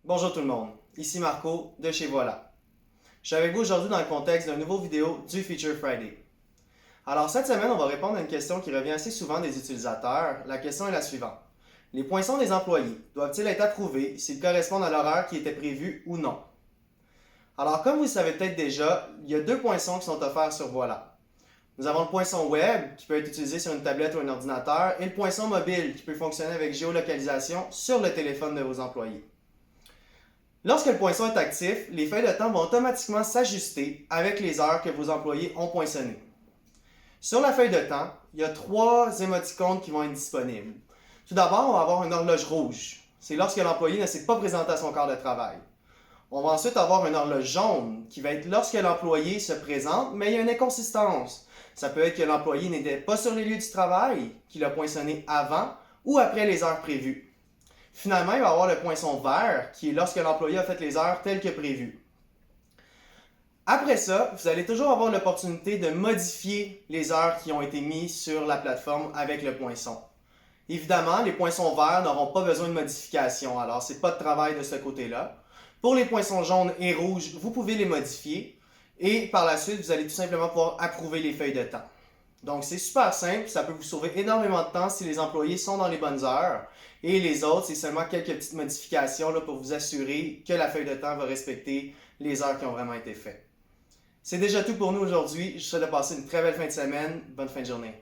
Bonjour tout le monde, ici Marco de chez Voilà. Je suis avec vous aujourd'hui dans le contexte d'une nouvelle vidéo du Feature Friday. Alors cette semaine, on va répondre à une question qui revient assez souvent des utilisateurs. La question est la suivante. Les poinçons des employés doivent-ils être approuvés s'ils correspondent à l'horaire qui était prévu ou non? Alors comme vous le savez peut-être déjà, il y a deux poinçons qui sont offerts sur Voilà. Nous avons le poinçon web qui peut être utilisé sur une tablette ou un ordinateur et le poinçon mobile qui peut fonctionner avec géolocalisation sur le téléphone de vos employés. Lorsque le poinçon est actif, les feuilles de temps vont automatiquement s'ajuster avec les heures que vos employés ont poinçonnées. Sur la feuille de temps, il y a trois émoticônes qui vont être disponibles. Tout d'abord, on va avoir une horloge rouge. C'est lorsque l'employé ne s'est pas présenté à son quart de travail. On va ensuite avoir une horloge jaune qui va être lorsque l'employé se présente, mais il y a une inconsistance. Ça peut être que l'employé n'était pas sur les lieux du travail, qu'il a poinçonné avant ou après les heures prévues. Finalement, il va y avoir le poinçon vert, qui est lorsque l'employé a fait les heures telles que prévues. Après ça, vous allez toujours avoir l'opportunité de modifier les heures qui ont été mises sur la plateforme avec le poinçon. Évidemment, les poinçons verts n'auront pas besoin de modification, alors c'est pas de travail de ce côté-là. Pour les poinçons jaunes et rouges, vous pouvez les modifier et par la suite, vous allez tout simplement pouvoir approuver les feuilles de temps. Donc c'est super simple, ça peut vous sauver énormément de temps si les employés sont dans les bonnes heures. Et les autres, c'est seulement quelques petites modifications là, pour vous assurer que la feuille de temps va respecter les heures qui ont vraiment été faites. C'est déjà tout pour nous aujourd'hui. Je vous souhaite de passer une très belle fin de semaine. Bonne fin de journée.